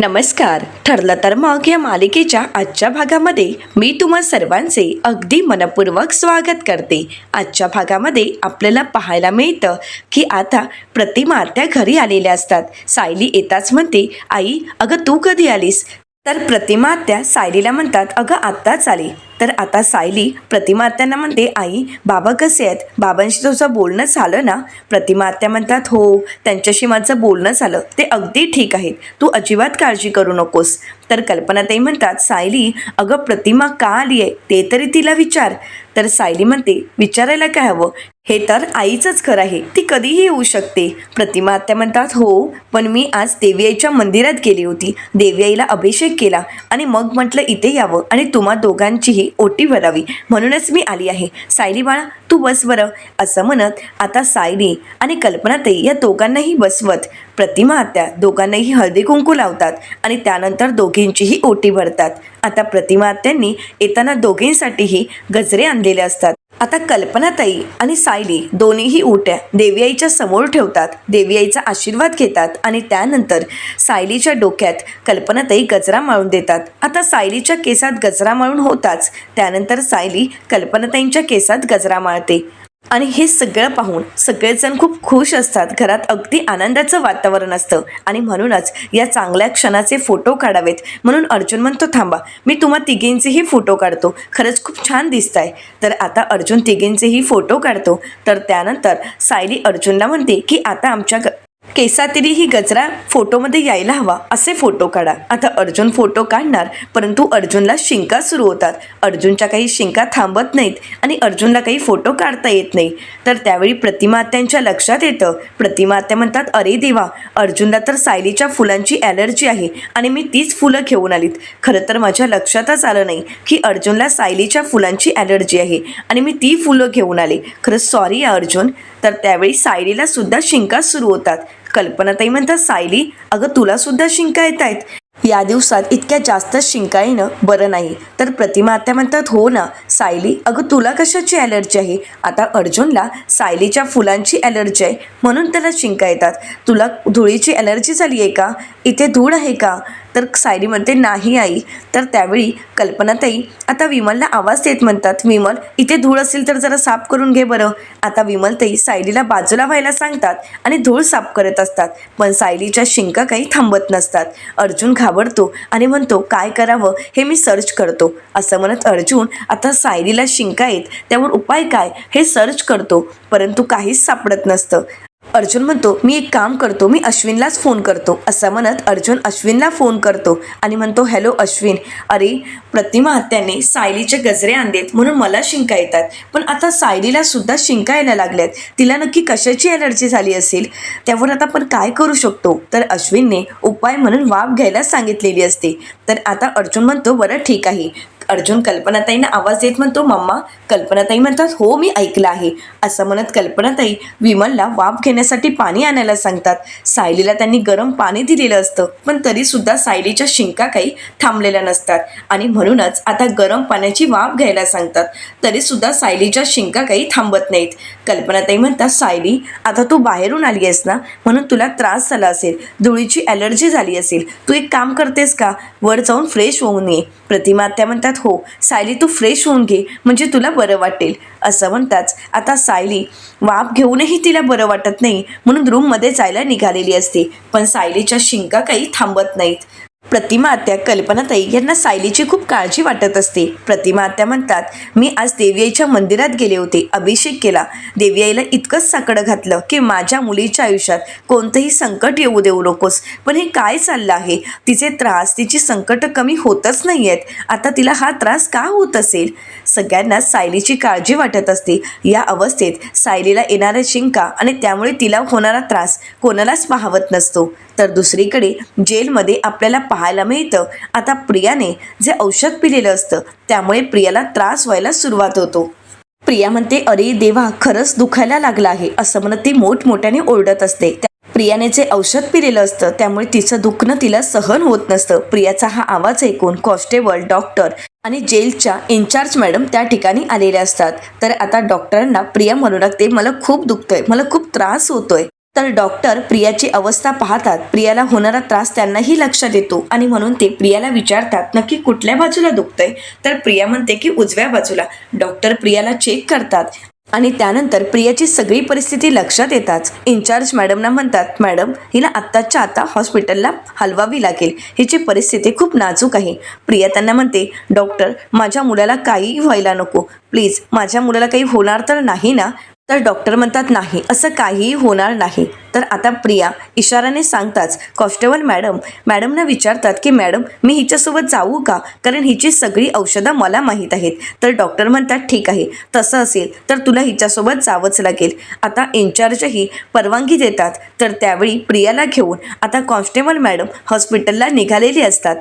नमस्कार. ठरलं तर मग या मालिकेच्या आजच्या भागामध्ये मी तुम्हा सर्वांचे अगदी मनपूर्वक स्वागत करते. आजच्या भागामध्ये आपल्याला पाहायला मिळतं की आता प्रतिमा त्या घरी आलेल्या असतात. सायली येताच म्हणते, आई अगं तू कधी आलीस? तर प्रतिमा त्या सायलीला म्हणतात, अगं आत्ताच आली. तर आता सायली प्रतिमा आत्यांना म्हणते, आई बाबा कसे आहेत? बाबांशी तुझं बोलणं झालं ना? प्रतिमा आत्या म्हणतात, हो त्यांच्याशी माझं बोलणं झालं, ते अगदी ठीक आहेत, तू अजिबात काळजी करू नकोस. तर कल्पनाताई म्हणतात, सायली अगं प्रतिमा का आली आहे ते तरी तिला विचार. तर सायली म्हणते, विचारायला काय हवं, हे तर आईचंच घर आहे, ती कधीही येऊ शकते. प्रतिमा आत्या म्हणतात, हो पण मी आज देवी आईच्या मंदिरात गेली होती, देवी आईला अभिषेक केला आणि मग म्हटलं इथे यावं आणि तुम्हा दोघांचीही ओटी भरावी, म्हणूनच मी आली आहे. सायली बाळा तू बस बरं. असं म्हणत आता सायली आणि कल्पनाताई या दोघांनाही बसवत प्रतिमा आत्या दोघांनाही हळदी कुंकू लावतात आणि त्यानंतर दोघींचीही ओटी भरतात. आता प्रतिमा आत्यांनी येताना दोघींसाठीही गजरे आणलेले असतात. आता कल्पनाताई आणि सायली दोन्हीही ओट्या देवी आईच्या समोर ठेवतात, देवी आईचा आशीर्वाद घेतात आणि त्यानंतर सायलीच्या डोक्यात कल्पनाताई गजरा माळून देतात. आता सायलीच्या केसात गजरा माळून होताच त्यानंतर सायली कल्पनाताईंच्या केसात गजरा माळते आणि हे सगळं पाहून सगळेजण खूप खुश असतात. घरात अगदी आनंदाचं वातावरण असतं आणि म्हणूनच या चांगल्या क्षणाचे फोटो काढावेत म्हणून अर्जुन म्हणतो, थांबा मी तुम्हा तिघींचेही फोटो काढतो, खरंच खूप छान दिसताय. तर आता अर्जुन तिघींचेही फोटो काढतो. तर त्यानंतर सायली अर्जुनला म्हणते की आता आमच्या केसातली ही गजरा फोटोमध्ये यायला हवा, असे फोटो काढा. आता अर्जुन फोटो काढणार परंतु अर्जुनला शिंका सुरू होतात. अर्जुनच्या काही शिंका थांबत नाहीत आणि अर्जुनला काही फोटो काढता येत नाही. तर त्यावेळी प्रतिमा आत्यांच्या लक्षात येतं. प्रतिमा आत्या म्हणतात, अरे देवा, अर्जुनला तर सायलीच्या फुलांची ॲलर्जी आहे आणि मी तीच फुलं घेऊन आलीत. खरं तर माझ्या लक्षातच आलं नाही की अर्जुनला सायलीच्या फुलांची ॲलर्जी आहे आणि मी ती फुलं घेऊन आले, खरंच सॉरी अर्जुन. तर त्यावेळी सायलीला सुद्धा शिंका सुरू होतात. कल्पनाताई म्हणतात, सायली अगं तुला सुद्धा शिंका येत आहेत, या दिवसात इतक्या जास्त शिंका येणं बरं नाही. तर प्रतिमा आत्या म्हणतात, हो ना सायली, अगं तुला कशाची ॲलर्जी आहे? आता अर्जुनला सायलीच्या फुलांची ॲलर्जी आहे म्हणून त्याला शिंका येतात. तुला धुळीची ॲलर्जी झाली आहे का? इथे धूळ आहे का? तर सायली म्हणते, नाही आई. तर त्यावेळी कल्पनाताई आता विमलला आवाज देत म्हणतात, विमल इथे धूळ असेल तर जरा साफ करून घे बरं. आता विमलताई सायलीला बाजूला व्हायला सांगतात आणि धूळ साफ करत असतात, पण सायलीच्या शिंका काही थांबत नसतात. अर्जुन घाबरतो आणि म्हणतो, काय करावं हे मी सर्च करतो. असं म्हणत अर्जुन आता सायलीला शिंका येत त्यावर उपाय काय हे सर्च करतो, परंतु काहीच सापडत नसतं. अर्जुन म्हणतो, मी एक काम करतो, मी अश्विनलाच फोन करतो. असं म्हणत अर्जुन अश्विनला फोन करतो आणि म्हणतो, हॅलो अश्विन, अरे प्रतिमा आत्याने सायलीचे गजरे आणलेत म्हणून मला शिंका येतात, पण आता सायलीला सुद्धा शिंका यायला लागल्यात, तिला नक्की कशाची ॲलर्जी झाली असेल, त्यावर आता आपण काय करू शकतो? तर अश्विनने उपाय म्हणून वाफ घ्यायला सांगितलेली असते. तर आता अर्जुन म्हणतो, बरं ठीक आहे. अर्जुन कल्पनाताईंना आवाज देत म्हणतो, मम्मा. कल्पनाताई म्हणतात, हो मी ऐकलं आहे. असं म्हणत कल्पनाताई विमलला वाफ घेण्यासाठी पाणी आणायला सांगतात. सायलीला त्यांनी गरम पाणी दिलेलं असतं पण तरीसुद्धा सायलीच्या शिंका काही थांबलेल्या नसतात आणि म्हणूनच आता गरम पाण्याची वाफ घ्यायला सांगतात, तरीसुद्धा सायलीच्या शिंका काही थांबत नाहीत. कल्पनाताई म्हणतात, सायली आता तू बाहेरून आली आहेस ना म्हणून तुला त्रास झाला असेल, धुळीची ॲलर्जी झाली असेल, तू एक काम करतेस का, वर जाऊन फ्रेश होऊन ये. प्रतिमा आत्या म्हणतात, हो सायली तू फ्रेश होऊन घे म्हणजे तुला बरं वाटेल. असं म्हणताच आता सायली वाफ घेऊनही तिला बरं वाटत नाही म्हणून रूममध्ये जायला निघालेली असते, पण सायलीच्या शिंका काही थांबत नाहीत. प्रतिमा आत्या कल्पनाताई यांना सायलीची खूप काळजी वाटत असते. प्रतिमा आत्या म्हणतात, मी आज देवी आईच्या मंदिरात गेले होते, अभिषेक केला, देवी आईला इतकंच साकडं घातलं की माझ्या मुलीच्या आयुष्यात कोणतंही संकट येऊ देऊ नकोस. पण हे काय चाललं आहे, तिचे त्रास तिची संकट कमी होतच नाही आहेत, आता तिला हा त्रास का होत असेल? सगळ्यांना सायलीची काळजी वाटत असते. या अवस्थेत सायलीला येणाऱ्या शिंका आणि त्यामुळे तिला होणारा त्रास कोणालाच पाहवत नसतो. तर दुसरीकडे जेलमध्ये आपल्याला पाहायला मिळतं आता प्रियाने जे औषध पिलेलं असतं त्यामुळे प्रियाला त्रास व्हायला सुरुवात होतो. प्रिया म्हणते, अरे देवा, खरंच दुखायला लागलं आहे. असं म्हणत ती मोठमोठ्याने ओरडत असते. प्रियाने जे औषध पिलेलं असतं त्यामुळे तिचं दुखणं तिला सहन होत नसतं. प्रियाचा हा आवाज ऐकून कॉन्स्टेबल, डॉक्टर आणि जेलच्या इन्चार्ज मॅडम त्या ठिकाणी आलेल्या असतात. तर आता डॉक्टरांना प्रिया म्हणू लागते, मला खूप दुखतंय, मला खूप त्रास होतोय. तर डॉक्टर प्रियाची अवस्था पाहतात. प्रियाला होणारा त्रास त्यांनाही लक्षात येतो आणि म्हणून ते प्रियाला विचारतात नक्की कुठल्या बाजूला दुखतंय. तर प्रिया म्हणते की उजव्या बाजूला. डॉक्टर प्रियाला चेक करतात आणि त्यानंतर प्रियाची सगळी परिस्थिती लक्षात येताच इन्चार्ज मॅडमना म्हणतात, मॅडम हिला आत्ताच्या आता हॉस्पिटलला हलवावी लागेल, हिची परिस्थिती खूप नाजूक आहे. प्रिया त्यांना म्हणते, डॉक्टर माझ्या मुलाला काहीही व्हायला नको, प्लीज माझ्या मुलाला काही होणार तर नाही ना. तर डॉक्टर म्हणतात, नाही असं काहीही होणार नाही. तर आता प्रिया इशाराने सांगताच कॉन्स्टेबल मॅडमना विचारतात की मॅडम मी हिच्यासोबत जाऊ का, कारण हिची सगळी औषधं मला माहीत आहेत. तर डॉक्टर म्हणतात, ठीक आहे तसं असेल तर तुला हिच्यासोबत जावंच लागेल. आता इन्चार्जही परवानगी देतात. तर त्यावेळी प्रियाला घेऊन आता कॉन्स्टेबल मॅडम हॉस्पिटलला निघालेली असतात.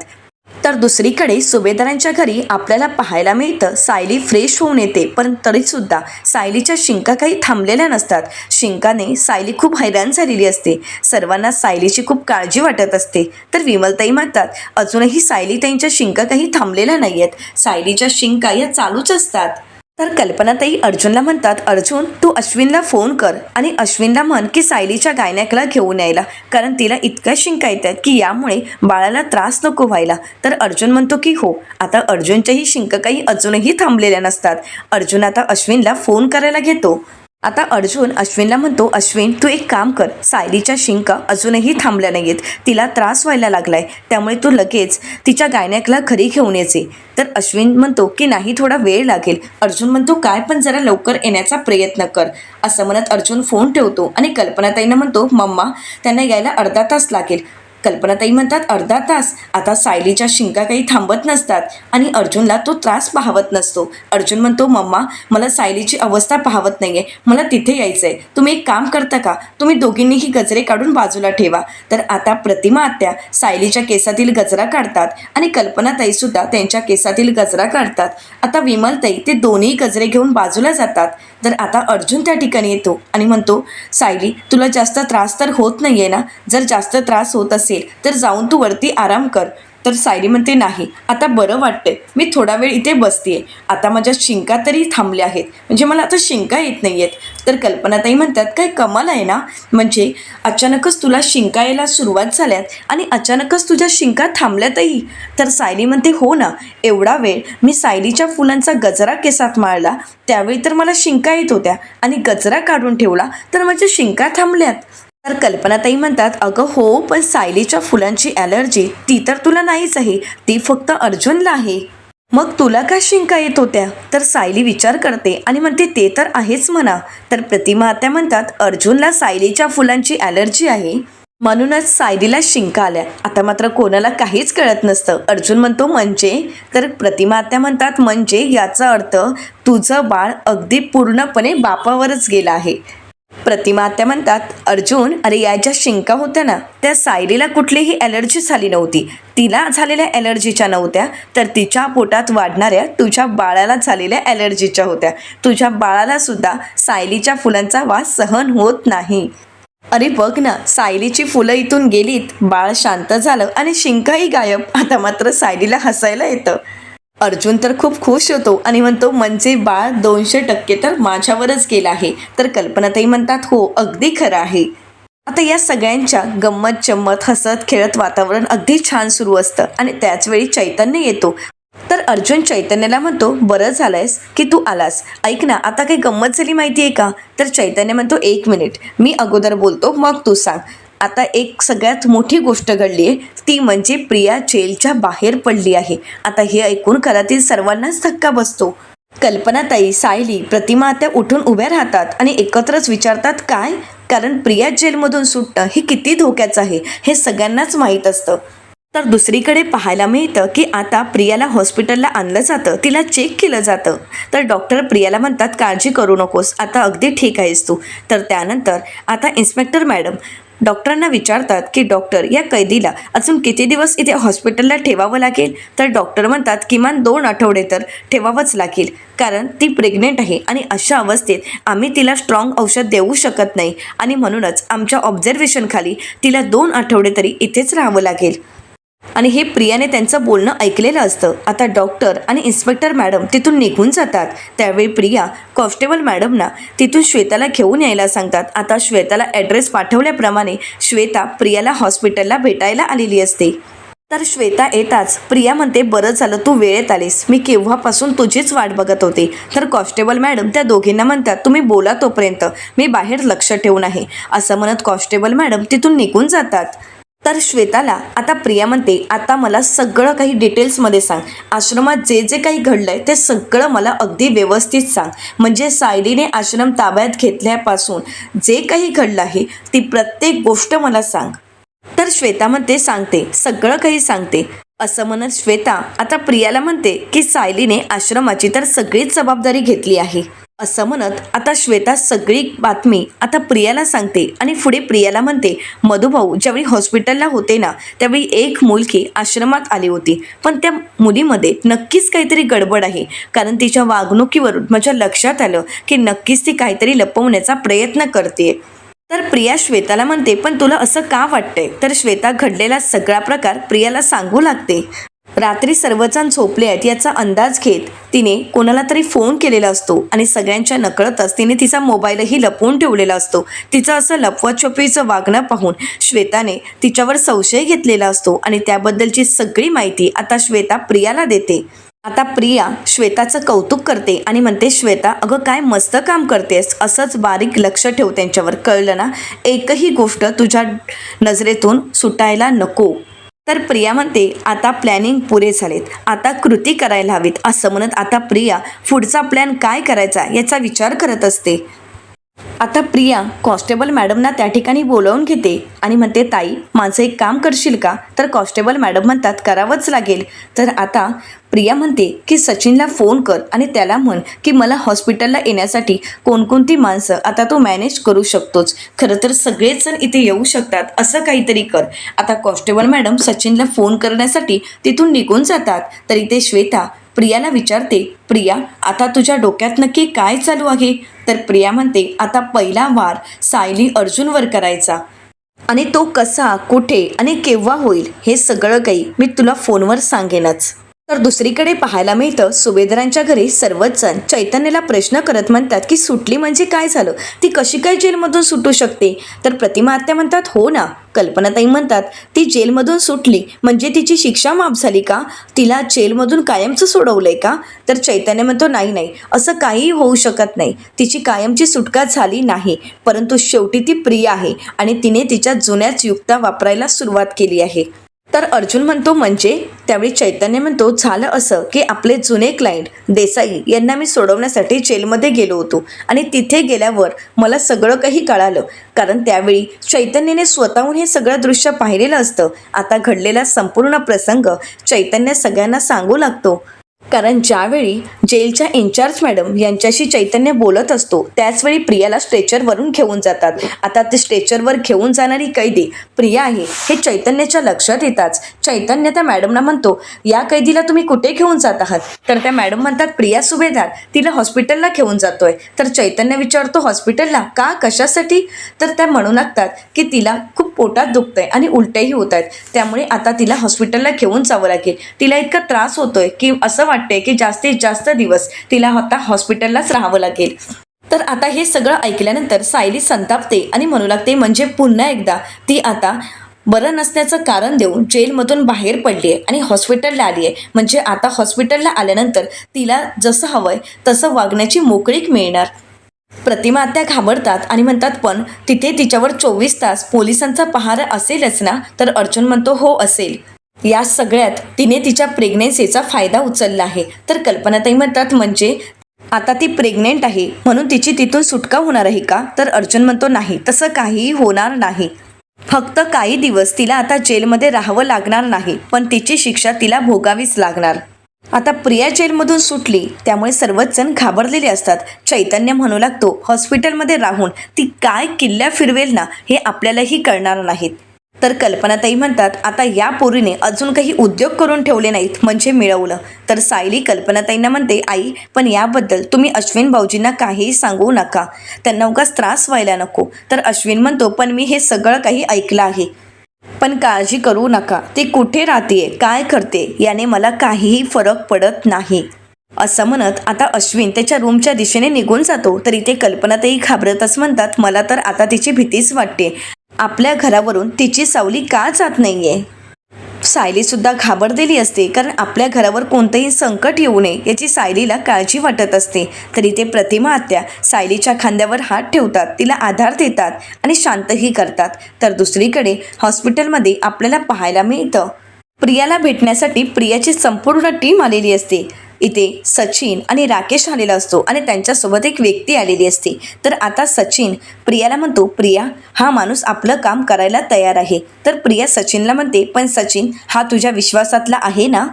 तर दुसरीकडे सुभेदारांच्या घरी आपल्याला पाहायला मिळतं सायली फ्रेश होऊन येते, पण तरीसुद्धा सायलीच्या शिंका काही थांबलेल्या नसतात. शिंकाने सायली खूप हैराण झालेली असते. सर्वांना सायलीची खूप काळजी वाटत असते. तर विमलताई म्हणतात, अजूनही सायली त्यांच्या शिंका काही थांबलेल्या नाही आहेत, सायलीच्या शिंका या चालूच असतात. तर कल्पनाताई अर्जुनला म्हणतात, अर्जुन तू अश्विनला फोन कर आणि अश्विनला म्हण की सायलीच्या गायनॅकला घेऊन यायला, कारण तिला इतक्या शिंका येतात की यामुळे बाळाला त्रास नको व्हायला. तर अर्जुन म्हणतो की हो. आता अर्जुनच्याही शिंका काही अजूनही थांबलेल्या नसतात. अर्जुन आता अश्विनला फोन करायला घेतो. आता अर्जुन अश्विनला म्हणतो, अश्विन तू एक काम कर, सायलीच्या शिंका अजूनही थांबल्या नाहीत, तिला त्रास व्हायला लागलाय, त्यामुळे तू लगेच तिच्या गायनॅकला घरी घेऊन यायचे. तर अश्विन म्हणतो की नाही थोडा वेळ लागेल. अर्जुन म्हणतो काय, पण जरा लवकर येण्याचा प्रयत्न कर. असं म्हणत अर्जुन फोन ठेवतो आणि कल्पनाताईंना म्हणतो, मम्मा त्यांना यायला अर्धा तास लागेल. कल्पनाताई म्हणतात, अर्धा तास? आता सायलीच्या शिंका काही थांबत नसतात आणि अर्जुनला तो त्रास पाहवत नसतो. अर्जुन म्हणतो, मम्मा मला सायलीची अवस्था पाहवत नाहीये, मला तिथे यायचंय, तुम्ही एक काम करता का, तुम्ही दोघींनीही गजरे काढून बाजूला ठेवा. तर आता प्रतिमा आत्या सायलीच्या केसातील गजरा काढतात आणि कल्पनाताई सुद्धा त्यांच्या केसातील गजरा काढतात. आता विमलताई ते दोन्ही गजरे घेऊन बाजूला जातात. तर आता अर्जुन त्या ठिकाणी येतो आणि म्हणतो, सायली तुला जास्त त्रास तर होत नाहीये ना, जर जास्त त्रास होत असेल तर जाऊन तू वरती आराम कर. तर सायली म्हणते, नाही आता बरं वाटतंय, मी थोडा वेळ इथे बसतेय, आता माझ्या शिंका तरी थांबल्या आहेत, म्हणजे मला आता शिंका येत नाही आहेत. तर कल्पनाताई म्हणतात, काय कमाल आहे ना, म्हणजे अचानकच तुला शिंका यायला सुरुवात झाल्यात आणि अचानकच तुझ्या शिंका थांबल्यातही. तर सायली म्हणते, हो ना, एवढा वेळ मी सायलीच्या फुलांचा गजरा केसात माळला, त्यावेळी तर मला शिंका येत होत्या आणि गजरा काढून ठेवला तर माझ्या शिंका थांबल्यात. तर कल्पनाताई म्हणतात, अगं हो, पण सायलीच्या फुलांची ॲलर्जी ती तर तुला नाहीच आहे, ती फक्त अर्जुनला आहे, मग तुला का शिंका येत होत्या. तर सायली विचार करते आणि म्हणते, ते तर आहेच म्हणा. तर प्रतिमा आत्या म्हणतात, अर्जुनला सायलीच्या फुलांची ॲलर्जी आहे म्हणूनच सायलीला शिंका आल्या. आता मात्र कोणाला काहीच कळत नसतं. अर्जुन म्हणतो, म्हणजे? तर प्रतिमा आत्या म्हणतात, म्हणजे याचा अर्थ तुझं बाळ अगदी पूर्णपणे बापावरच गेलं आहे. प्रतिमा आत्या म्हणतात, अर्जुन अरे या ज्या शिंका होत्या ना, त्या सायलीला कुठलीही ॲलर्जी झाली नव्हती, तिला झालेल्या ॲलर्जीच्या नव्हत्या, तर तिच्या पोटात वाढणाऱ्या तुझ्या बाळाला झालेल्या ॲलर्जीच्या होत्या. तुझ्या बाळाला सुद्धा सायलीच्या फुलांचा वास सहन होत नाही. अरे बघ ना, सायलीची फुलं इथून गेलीत, बाळ शांत झालं आणि शिंकाही गायब. आता मात्र सायलीला हसायला येतं. अर्जुन तर खूप खुश होतो आणि म्हणतो, म्हणजे बाळ 200% तर माझ्यावरच गेलं आहे. तर कल्पनाताई म्हणतात, हो अगदी खरं आहे. आता या सगळ्यांच्या गंमत जम्मत हसत खेळत वातावरण अगदी छान सुरू असतं आणि त्याचवेळी चैतन्य येतो. तर अर्जुन चैतन्याला म्हणतो, बरं झालंयस की तू आलास, ऐक ना आता काही गंमत झाली माहिती आहे का. तर चैतन्य म्हणतो, एक मिनिट मी अगोदर बोलतो मग तू सांग. आता एक सगळ्यात मोठी गोष्ट घडली आहे, ती म्हणजे प्रिया जेलच्या बाहेर पडली आहे. आता हे ऐकून घरातील सर्वांनाच धक्का बसतो. कल्पनाताई, सायली, प्रतिमा आत्या उठून उभ्या राहतात आणि एकत्रच विचारतात, काय, कारण प्रिया जेलमधून सुटणं हे किती धोक्याचं आहे हे सगळ्यांनाच माहीत असतं. तर दुसरीकडे पाहायला मिळतं की आता प्रियाला हॉस्पिटलला आणलं जातं, तिला चेक केलं जातं. तर डॉक्टर प्रियाला म्हणतात, काळजी करू नकोस, आता अगदी ठीक आहेस तू. तर त्यानंतर आता इन्स्पेक्टर मॅडम डॉक्टरांना विचारतात की डॉक्टर या कैदीला अजून किती दिवस इथे हॉस्पिटलला ठेवावं लागेल. तर डॉक्टर म्हणतात, किमान 2 आठवडे तर ठेवावंच लागेल, कारण ती प्रेग्नेंट आहे आणि अशा अवस्थेत आम्ही तिला स्ट्रॉंग औषध देऊ शकत नाही आणि म्हणूनच आमच्या ऑब्झर्वेशनखाली तिला 2 आठवडे तरी इथेच राहावं लागेल. आणि हे प्रियाने त्यांचं बोलणं ऐकलेलं असतं. आता डॉक्टर आणि इन्स्पेक्टर मॅडम तिथून निघून जातात. त्यावेळी प्रिया कॉन्स्टेबल मॅडमना तिथून श्वेताला घेऊन यायला सांगतात. आता श्वेताला ॲड्रेस पाठवल्याप्रमाणे श्वेता प्रियाला हॉस्पिटलला भेटायला आलेली असते. तर श्वेता येताच प्रिया म्हणते, बरं झालं तू वेळेत आलीस, मी केव्हापासून तुझीच वाट बघत होते. तर कॉन्स्टेबल मॅडम त्या दोघींना म्हणतात, तुम्ही बोला तोपर्यंत मी बाहेर लक्ष ठेवून आहे. असं म्हणत कॉन्स्टेबल मॅडम तिथून निघून जातात. तर श्वेताला आता प्रिया म्हणते, आता मला सगळं काही डिटेल्समध्ये सांग. आश्रमात जे जे काही घडलंय ते सगळं मला अगदी व्यवस्थित सांग. म्हणजे सायलीने आश्रम ताब्यात घेतल्यापासून जे काही घडलं आहे ती प्रत्येक गोष्ट मला सांग. तर श्वेता म्हणते, सांगते, सगळं काही सांगते. असं म्हणत श्वेता आता प्रियाला म्हणते की सायलीने आश्रमाची तर सगळीच जबाबदारी घेतली आहे. असं म्हणत आता श्वेता सगळी बातमी आता प्रियाला सांगते आणि पुढे प्रियाला म्हणते, मधुभाऊ ज्यावेळी हॉस्पिटलला होते ना त्यावेळी एक मुलगी आश्रमात आली होती, पण त्या मुलीमध्ये नक्कीच काहीतरी गडबड आहे. कारण तिच्या वागणुकीवरून माझ्या लक्षात आलं की नक्कीच ती काहीतरी लपवण्याचा प्रयत्न करते. तर प्रिया श्वेताला म्हणते, पण तुला असं का वाटतंय? तर श्वेता घडलेला सगळा प्रकार प्रियाला सांगू लागते. रात्री सर्वजण झोपले आहेत याचा अंदाज घेत तिने कोणाला तरी फोन केलेला असतो आणि सगळ्यांच्या नकळतच तिने तिचा मोबाईलही लपवून ठेवलेला असतो. तिचं असं लपवाछपवीचं वागणं पाहून श्वेताने तिच्यावर संशय घेतलेला असतो आणि त्याबद्दलची सगळी माहिती आता श्वेता प्रियाला देते. आता प्रिया श्वेताचं कौतुक करते आणि म्हणते, श्वेता अगं काय मस्त काम करतेस, असंच बारीक लक्ष ठेव त्यांच्यावर, कळलं ना? एकही गोष्ट तुझ्या नजरेतून सुटायला नको. तर प्रिया म्हणते, आता प्लॅनिंग पुरे झालेत, आता कृती करायला हवीत. असं म्हणत आता प्रिया पुढचा प्लॅन काय करायचा याचा विचार करत असते. आता प्रिया कॉन्स्टेबल मॅडमना त्या ठिकाणी बोलावून घेते आणि म्हणते, ताई माझं एक काम करशील का? तर कॉन्स्टेबल मॅडम म्हणतात, करावंच लागेल. तर आता प्रिया म्हणते की सचिनला फोन कर आणि त्याला म्हण की मला हॉस्पिटलला येण्यासाठी कोणकोणती माणसं आता तू मॅनेज करू शकतोच. खरं तर सगळेच जण इथे येऊ शकतात, असं काहीतरी कर. आता कॉन्स्टेबल मॅडम सचिनला फोन करण्यासाठी तिथून निघून जातात. तर इथे श्वेता प्रियाला विचारते, प्रिया आता तुझ्या डोक्यात नक्की काय चालू आहे? तर प्रिया म्हणते, आता पहिला वार सायली अर्जुनवर करायचा आणि तो कसा, कुठे आणि केव्हा होईल हे सगळं काही मी तुला फोनवर सांगेनच. तर दुसरीकडे पाहायला मिळतं, सुभेदारांच्या घरी सर्वच जण चैतन्याला प्रश्न करत म्हणतात की सुटली म्हणजे काय झालं, ती कशी काय जेलमधून सुटू शकते? तर प्रतिमा आत्या म्हणतात, हो ना. कल्पनाताई म्हणतात, ती जेलमधून सुटली म्हणजे तिची शिक्षा माफ झाली का? तिला जेलमधून कायमचं सोडवलंय का? तर चैतन्य म्हणतो, नाही नाही, असं काहीही होऊ शकत नाही. तिची कायमची सुटका झाली नाही, परंतु शेवटी ती प्रिया आहे आणि तिने तिच्या जुन्याच युक्त्या वापरायला सुरुवात केली आहे. तर अर्जुन म्हणतो, म्हणजे? त्यावेळी चैतन्य म्हणतो, झालं असं की आपले जुने क्लायंट देसाई यांना मी सोडवण्यासाठी जेलमध्ये गेलो होतो आणि तिथे गेल्यावर मला सगळं काही कळालं. कारण त्यावेळी चैतन्याने स्वतःहून हे सगळं दृश्य पाहिलेलं असतं. आता घडलेला संपूर्ण प्रसंग चैतन्य सगळ्यांना सांगू लागतो. कारण ज्यावेळी जेलच्या इन्चार्ज मॅडम यांच्याशी चैतन्य बोलत असतो त्याचवेळी प्रियाला स्ट्रेचरवरून घेऊन जातात. आता ते स्ट्रेचरवर घेऊन जाणारी कैदी प्रिया आहे हे चैतन्याच्या लक्षात येताच चैतन्य त्या मॅडमना म्हणतो, या कैदीला तुम्ही कुठे घेऊन जात आहात? तर त्या मॅडम म्हणतात, प्रिया सुभेदार, तिला हॉस्पिटलला घेऊन जातोय. तर चैतन्य विचारतो, हॉस्पिटलला का, कशासाठी? तर त्या म्हणू लागतात की तिला खूप पोटात दुखतंय आणि उलट्याही होत आहेत, त्यामुळे आता तिला हॉस्पिटलला घेऊन जावं लागेल. तिला इतका त्रास होतोय की असं वाटते की जास्तीत जास्त दिवस तिला आता हॉस्पिटललाच राहावं लागेल. तर आता हे सगळं ऐकल्यानंतर सायली संतापते आणि म्हणू लागते, म्हणजे पुन्हा एकदा ती आता बरं नसण्याचं कारण देऊन जेलमधून बाहेर पडली आहे आणि हॉस्पिटलला आली आहे. म्हणजे आता हॉस्पिटलला आल्यानंतर तिला जसं हवंय तसं वागण्याची मोकळीक मिळणार. प्रतिमा आत्या घाबरतात आणि म्हणतात, पण तिथे तिच्यावर 24 तास पोलिसांचा पहारा असेलच ना? तर अर्जुन म्हणतो, हो असेल. या सगळ्यात तिने तिच्या प्रेग्नेन्सीचा फायदा उचलला आहे. तर कल्पनाताई म्हणतात, म्हणजे आता ती प्रेग्नेंट आहे म्हणून तिची तिथून सुटका होणार आहे का? तर अर्जुन म्हणतो, नाही, तसं काहीही होणार नाही. फक्त काही दिवस तिला आता जेलमध्ये राहावं लागणार नाही, पण तिची शिक्षा तिला भोगावीच लागणार. आता प्रिया जेलमधून सुटली त्यामुळे सर्वच जण घाबरलेले असतात. चैतन्य म्हणू लागतो, हॉस्पिटलमध्ये राहून ती काय किल्ल्या फिरवेल ना हे आपल्यालाही कळणार नाहीत. तर कल्पनाताई म्हणतात, आता या पोरीने अजून काही उद्योग करून ठेवले नाहीत म्हणजे मिळवलं. तर सायली कल्पनाताईंना म्हणते, आई पण याबद्दल तुम्ही अश्विन भाऊजींना काहीही सांगू नका, त्यांना उगाच त्रास व्हायला नको. तर अश्विन म्हणतो, पण मी हे सगळं काही ऐकलं आहे. पण काळजी करू नका, ती कुठे राहतेय, काय करते याने मला काहीही फरक पडत नाही. असं म्हणत आता अश्विन त्याच्या रूमच्या दिशेने निघून जातो. तर इथे कल्पनाताई घाबरतच म्हणतात, मला तर आता तिची भीतीच वाटते. आपल्या घरावरून तिची सावली का जात नाहीये. सायली सुद्धा घाबरलेली असते, कारण आपल्या घरावर कोणतंही संकट येऊ नये याची सायलीला काळजी वाटत असते. तरी ते प्रतिमा आत्या सायलीच्या खांद्यावर हात ठेवतात, तिला आधार देतात आणि शांतही करतात. तर दुसरीकडे हॉस्पिटलमध्ये आपल्याला पाहायला मिळतं, प्रियाला भेटण्यासाठी प्रियाची संपूर्ण टीम आलेली असते. इथे सचिन आणि राकेश आलेला असतो आणि त्यांच्यासोबत एक व्यक्ती आलेली असते. तर आता सचिन प्रियाला म्हणतो, प्रिया हा माणूस आपलं काम करायला तयार आहे. तर प्रिया सचिनला म्हणते, पण सचिन हा तुझ्या विश्वासातला आहे ना.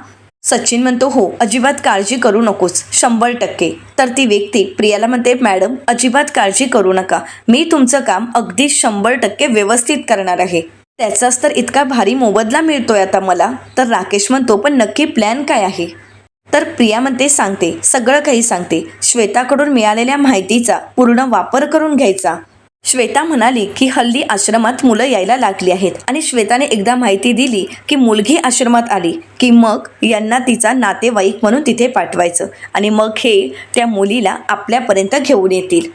सचिन म्हणतो, हो, अजिबात काळजी करू नकोस, 100%. तर ती व्यक्ती प्रियाला म्हणते, मॅडम अजिबात काळजी करू नका, मी तुमचं काम अगदी 100% व्यवस्थित करणार आहे. त्याचाच तर इतका भारी मोबदला मिळतोय आता मला. तर राकेश म्हणतो, पण नक्की प्लॅन काय आहे. तर प्रिया म्हणते, सांगते, सगळं काही सांगते. श्वेताकडून मिळालेल्या माहितीचा पूर्ण वापर करून घ्यायचा. श्वेता म्हणाली की हल्ली आश्रमात मुलं यायला लागली आहेत आणि श्वेताने एकदा माहिती दिली की मुलगी आश्रमात आली की मग यांना तिचा नातेवाईक म्हणून तिथे पाठवायचं आणि मग हे त्या मुलीला आपल्यापर्यंत घेऊन येतील.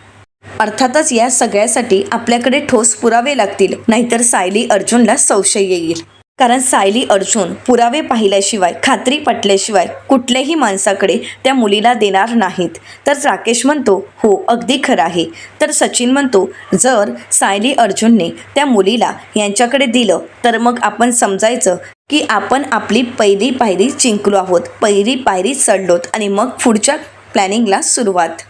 अर्थातच या सगळ्यासाठी आपल्याकडे ठोस पुरावे लागतील, नाहीतर सायली अर्जुनला संशय येईल. कारण सायली अर्जुन पुरावे पाहिल्याशिवाय, खात्री पटल्याशिवाय कुठल्याही माणसाकडे त्या मुलीला देणार नाहीत. तर राकेश म्हणतो, हो अगदी खरं आहे. तर सचिन म्हणतो, जर सायली अर्जुनने त्या मुलीला यांच्याकडे दिलं तर मग आपण समजायचं की आपण आपली पहिली पायरी जिंकलो आहोत, पहिली पायरी चढलोत आणि मग पुढच्या प्लॅनिंगला सुरुवात.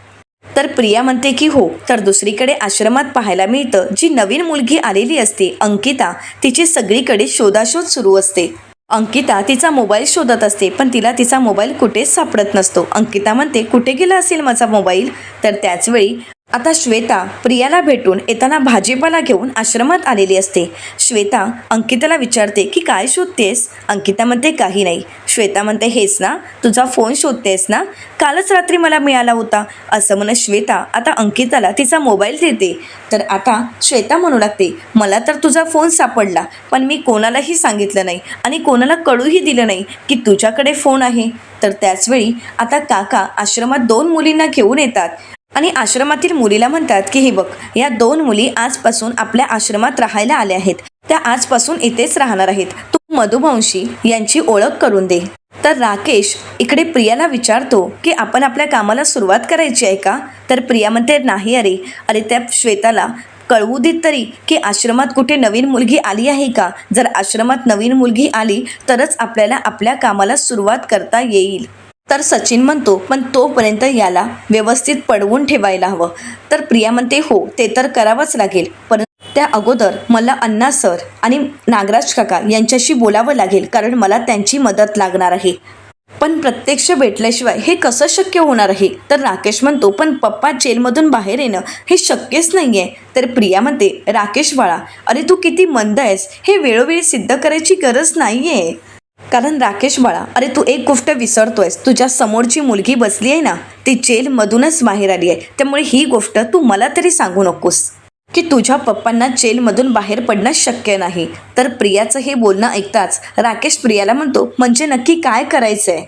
तर प्रिया म्हणते की हो. तर दुसरीकडे आश्रमात पाहायला मिळतं, जी नवीन मुलगी आलेली असते अंकिता, तिची सगळीकडे शोधाशोध सुरू असते. अंकिता तिचा मोबाईल शोधत असते, पण तिला तिचा मोबाईल कुठेच सापडत नसतो. अंकिता म्हणते, कुठे गेला असेल माझा मोबाईल. तर त्याचवेळी आता श्वेता प्रियाला भेटून येताना भाजीपाला घेऊन आश्रमात आलेली असते. श्वेता अंकिताला विचारते की काय शोधतेस. अंकिता म्हणते, काही नाही. श्वेता म्हणते, हेच ना, तुझा फोन शोधतेस ना, कालच रात्री मला मिळाला होता. असं म्हणत श्वेता आता अंकिताला तिचा मोबाईल देते. तर आता श्वेता म्हणू लागते, मला तर तुझा फोन सापडला, पण मी कोणालाही सांगितलं नाही आणि कोणाला कळूही दिलं नाही की तुझ्याकडे फोन आहे. तर त्याचवेळी आता काका आश्रमात 2 मुलींना घेऊन येतात आणि आश्रमातील मुलीला म्हणतात की हे बघ, या 2 मुली आजपासून आपल्या आश्रमात राहायला आल्या आहेत, त्या आजपासून इथेच राहणार आहेत, तू मधुवंशी यांची ओळख करून दे. तर राकेश इकडे प्रियाला विचारतो की आपण आपल्या कामाला सुरुवात करायची आहे का. तर प्रिया म्हणते, नाही अरे त्या श्वेताला कळवू देत तरी की आश्रमात कुठे नवीन मुलगी आली आहे का. जर आश्रमात नवीन मुलगी आली तरच आपल्याला आपल्या कामाला सुरुवात करता येईल. तर सचिन म्हणतो, पण तोपर्यंत याला व्यवस्थित पडवून ठेवायला हवं. तर प्रिया म्हणते, हो ते तर करावंच लागेल, पण त्या अगोदर मला अण्णा सर आणि नागराज काका यांच्याशी बोलावं लागेल, कारण मला त्यांची मदत लागणार आहे. पण प्रत्यक्ष भेटल्याशिवाय हे कसं शक्य होणार आहे. तर राकेश म्हणतो, पण पप्पा जेलमधून बाहेर येणं हे शक्यच नाही आहे. तर प्रिया म्हणते, राकेश बाळा, अरे तू किती मंद आहेस, हे वेळोवेळी सिद्ध करायची गरज नाही आहे. कारण राकेश बाळा, अरे तू एक गोष्ट विसरतोयस, तुझ्या समोरची मुलगी बसली आहे ना, ती जेलमधूनच बाहेर आली आहे. त्यामुळे ही गोष्ट तू मला तरी सांगू नकोस की तुझ्या पप्पांना जेलमधून बाहेर पडणं शक्य नाही. तर प्रियाचं हे बोलणं ऐकताच राकेश प्रियाला म्हणतो, म्हणजे नक्की काय करायचं आहे.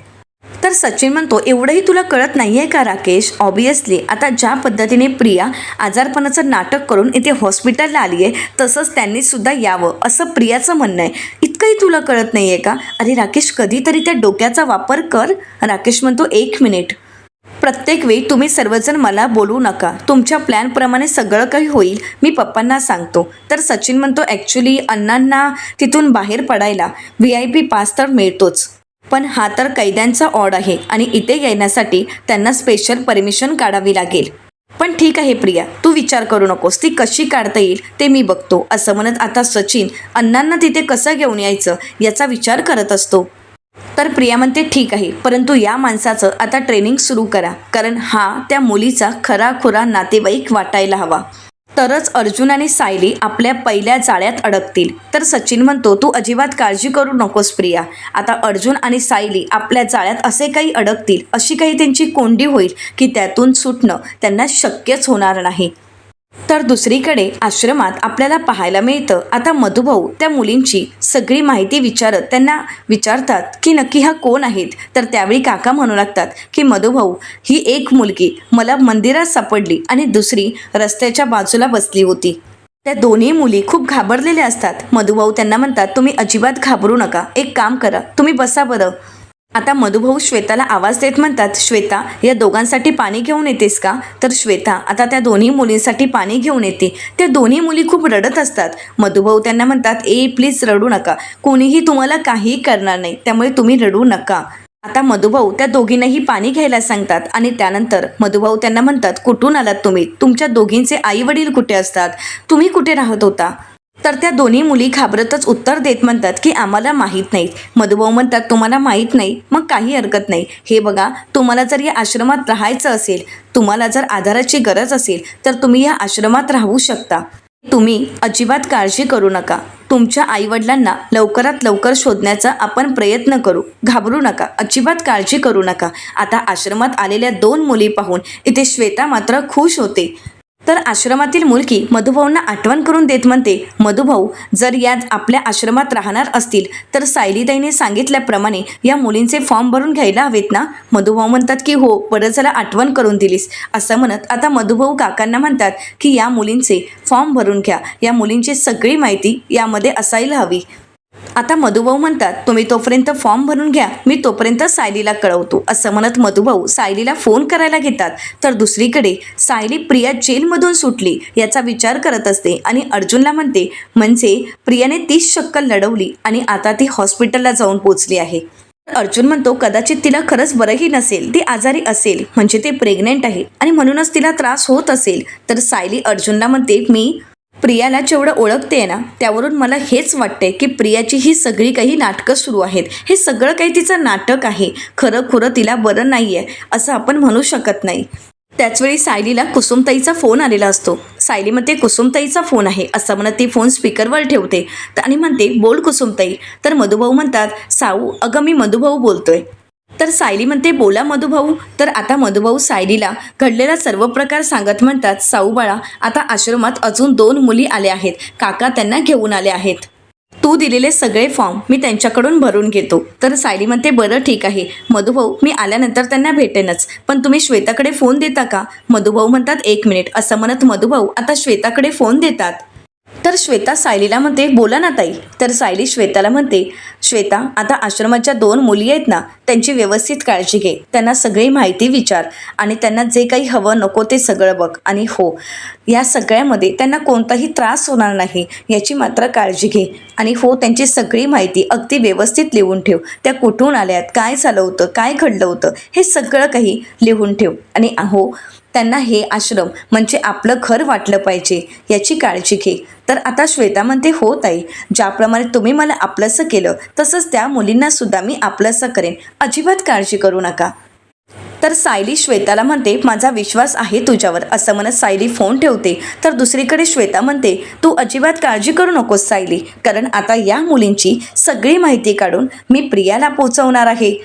तर सचिन म्हणतो, एवढंही तुला कळत नाही आहे का राकेश. ऑब्वियसली आता ज्या पद्धतीने प्रिया आजारपणाचं नाटक करून इथे हॉस्पिटलला आली आहे, तसंच त्यांनी सुद्धा यावं असं प्रियाचं म्हणणं आहे. इतकंही तुला कळत नाही आहे का. अरे राकेश, कधीतरी त्या डोक्याचा वापर कर. राकेश म्हणतो, 1 मिनिट, प्रत्येक वेळी तुम्ही सर्वजण मला बोलू नका, तुमच्या प्लॅनप्रमाणे सगळं काही होईल, मी पप्पांना सांगतो. तर सचिन म्हणतो, ॲक्च्युली अण्णांना तिथून बाहेर पडायला VIP पास तर मिळतोच, पण हा तर कैद्यांचा ऑर्ड आहे आणि इथे येण्यासाठी त्यांना स्पेशल परमिशन काढावी लागेल. पण ठीक आहे प्रिया, तू विचार करू नकोस, ती कशी काढता येईल ते मी बघतो. असं म्हणत आता सचिन अण्णांना तिथे कसं घेऊन यायचं याचा विचार करत असतो. तर प्रिया म्हणते, ठीक आहे, परंतु या माणसाचं आता ट्रेनिंग सुरू करा, कारण हा त्या मुलीचा खराखुरा नातेवाईक वाटायला हवा, तरच अर्जुन आणि सायली आपल्या पहिल्या जाळ्यात अडकतील. तर सचिन म्हणतो, तू अजिबात काळजी करू नकोस प्रिया, आता अर्जुन आणि सायली आपल्या जाळ्यात असे काही अडकतील, अशी काही त्यांची कोंडी होईल की त्यातून सुटणं त्यांना शक्यच होणार नाही. तर दुसरीकडे आश्रमात आपल्याला पाहायला मिळतं आता मधुभाऊ त्या मुलींची सगळी माहिती विचारत त्यांना विचारतात की नक्की हा कोण आहेत. तर त्यावेळी काका म्हणू लागतात की मधुभाऊ ही एक मुलगी मला मंदिरात सापडली आणि दुसरी रस्त्याच्या बाजूला बसली होती. त्या दोन्ही मुली खूप घाबरलेल्या असतात. मधुभाऊ त्यांना म्हणतात तुम्ही अजिबात घाबरू नका, एक काम करा तुम्ही बसा बरं. आता मधुभाऊ श्वेताला आवाज देत म्हणतात श्वेता या दोघांसाठी पाणी घेऊन येतेस का. तर श्वेता आता त्या दोन्ही मुलींसाठी पाणी घेऊन येते. त्या दोन्ही मुली खूप रडत असतात. मधुभाऊ त्यांना म्हणतात प्लीज रडू नका, कोणीही तुम्हाला काहीही करणार नाही, त्यामुळे तुम्ही रडू नका. आता मधुभाऊ त्या दोघींनाही पाणी घ्यायला सांगतात आणि त्यानंतर मधुभाऊ त्यांना म्हणतात कुठून आलात तुम्ही, तुमच्या दोघींचे आई वडील कुठे असतात, तुम्ही कुठे राहत होता. तर त्या दोन्ही मुली घाबरतच उत्तर देत म्हणतात की आम्हाला माहीत नाही. मधुभाऊ म्हणतात तुम्हाला माहीत नाही, मग काही हरकत नाही. हे बघा तुम्हाला जर या आश्रमात राहायचं असेल, तुम्हाला जर आधाराची गरज असेल तर तुम्ही या आश्रमात राहू शकता. तुम्ही अजिबात काळजी करू नका, तुमच्या आईवडिलांना लवकरात लवकर शोधण्याचा आपण प्रयत्न करू, घाबरू नका, अजिबात काळजी करू नका. आता आश्रमात आलेल्या दोन मुली पाहून इथे श्वेता मात्र खुश होते. तर आश्रमातील मुलगी मधुभाऊंना आठवण करून देत म्हणते मधुभाऊ जर या आपल्या आश्रमात राहणार असतील तर सायलीताईने सांगितल्याप्रमाणे या मुलींचे फॉर्म भरून घ्यायला हवेत ना. मधुभाऊ म्हणतात की हो बरं झालं आठवण करून दिलीस. असं म्हणत आता मधुभाऊ काकांना म्हणतात की या मुलींचे फॉर्म भरून घ्या, या मुलींची सगळी माहिती यामध्ये असायला हवी. आता मधुभाऊ म्हणतात तुम्ही तोपर्यंत फॉर्म भरून घ्या, मी तोपर्यंत सायलीला कळवतो. असं म्हणत मधुभाऊ सायलीला फोन करायला घेतात. तर दुसरीकडे सायली प्रिया जेलमधून सुटली याचा विचार करत असते आणि अर्जुनला म्हणते म्हणजे प्रियाने 30 शक्कल लढवली आणि आता ती हॉस्पिटलला जाऊन पोचली आहे. अर्जुन म्हणतो कदाचित तिला खरंच बरंही नसेल, ती आजारी असेल, म्हणजे ते प्रेग्नेंट आहे आणि म्हणूनच तिला त्रास होत असेल. तर सायली अर्जुनला म्हणते मी प्रियाला जेवढं ओळखते ना त्यावरून मला हेच वाटते की प्रियाची ही सगळी काही नाटकं सुरू आहेत, हे सगळं काही तिचं नाटक आहे, खरं तिला बरं नाही आहे असं आपण म्हणू शकत नाही. त्याचवेळी सायलीला कुसुमताईचा फोन आलेला असतो. सायली म्हणते कुसुमताईचा फोन आहे असं म्हणत ती फोन स्पीकरवर ठेवते आणि म्हणते बोल कुसुमताई. तर मधुभाऊ म्हणतात साऊ अगं मी मधुभाऊ बोलतोय. तर सायली म्हणते बोला मधुभाऊ. तर आता मधुभाऊ सायलीला घडलेला सर्व प्रकार सांगत म्हणतात साऊ बाळा आता आश्रमात अजून 2 मुली आल्या आहेत, काका त्यांना घेऊन आले आहेत, तू दिलेले सगळे फॉर्म मी त्यांच्याकडून भरून घेतो. तर सायली म्हणते बरं ठीक आहे मधुभाऊ मी आल्यानंतर त्यांना भेटेनच, पण तुम्ही श्वेताकडे फोन देता का. मधुभाऊ म्हणतात 1 मिनिट. असं म्हणत मधुभाऊ आता श्वेताकडे फोन देतात. तर श्वेता सायलीला म्हणते बोला ना ताई. तर सायली श्वेताला म्हणते श्वेता आता आश्रमाच्या 2 मुली आहेत ना त्यांची व्यवस्थित काळजी घे, त्यांना सगळी माहिती विचार आणि त्यांना जे काही हवं नको ते सगळं बघ आणि हो या सगळ्यामध्ये त्यांना कोणताही त्रास होणार नाही याची मात्र काळजी घे आणि हो त्यांची सगळी माहिती अगदी व्यवस्थित लिहून ठेव, त्या कुठून आल्यात, काय झालं होतं, काय घडलं होतं हे सगळं काही लिहून ठेव आणि हो त्यांना हे आश्रम म्हणजे आपलं घर वाटलं पाहिजे याची काळजी घे. तर आता श्वेता म्हणते हो ताई ज्याप्रमाणे तुम्ही मला आपलंसं केलं तसंच त्या मुलींना सुद्धा मी आपलंसं करेन, अजिबात काळजी करू नका. तर सायली श्वेताला म्हणते माझा विश्वास आहे तुझ्यावर. असं म्हणत सायली फोन ठेवते. तर दुसरीकडे श्वेता म्हणते तू अजिबात काळजी करू नकोस सायली, कारण आता या मुलींची सगळी माहिती काढून मी प्रियाला पोहोचवणार आहे.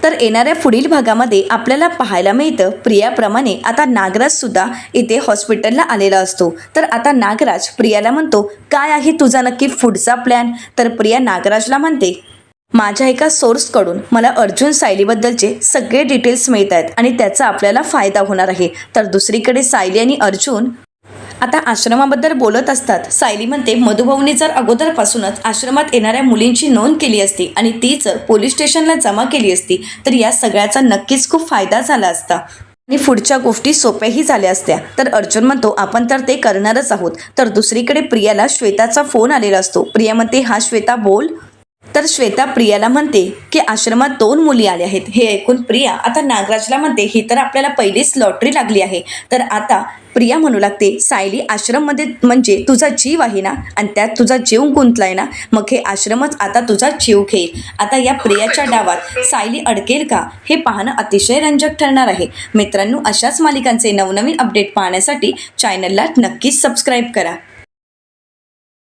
तर येणाऱ्या पुढील भागामध्ये आपल्याला पाहायला मिळतं प्रियाप्रमाणे आता नागराज सुद्धा इथे हॉस्पिटलला आलेला असतो. तर आता नागराज प्रियाला म्हणतो काय आहे तुझा नक्की पुढचा प्लॅन. तर प्रिया नागराजला म्हणते माझ्या एका सोर्सकडून मला अर्जुन सायलीबद्दलचे सगळे डिटेल्स मिळत आहेत आणि त्याचा आपल्याला फायदा होणार आहे. तर दुसरीकडे सायली आणि अर्जुन आता आश्रमाबद्दल बोलत असतात. सायली म्हणते मधुभाऊने जर अगोदरपासूनच आश्रमात येणाऱ्या मुलींची नोंद केली असती आणि ती जर पोलीस स्टेशनला जमा केली असती तर या सगळ्याचा नक्कीच खूप फायदा झाला असता आणि पुढच्या गोष्टी सोप्याही झाल्या असत्या. तर अर्जुन म्हणतो आपण तर ते करणारच आहोत. तर दुसरीकडे प्रियाला श्वेताचा फोन आलेला असतो. प्रिया म्हणते हा श्वेता बोल. तर श्वेता प्रियाला म्हणते की आश्रमात 2 मुली आल्या आहेत. हे ऐकून प्रिया आता नागराजला म्हणते ही तर आपल्याला पहिलीच लॉटरी लागली आहे. तर आता प्रिया म्हणू लागते सायली आश्रममध्ये म्हणजे तुझा जीव आहे ना आणि त्यात तुझा जीव गुंतलाय ना, मग हे आश्रमच आता तुझा जीव घेईल. आता या प्रियाच्या डावात सायली अडकेल का हे पाहणं अतिशय रंजक ठरणार आहे. मित्रांनो अशाच मालिकांचे नवनवीन अपडेट पाहण्यासाठी चॅनलला नक्कीच सबस्क्राईब करा.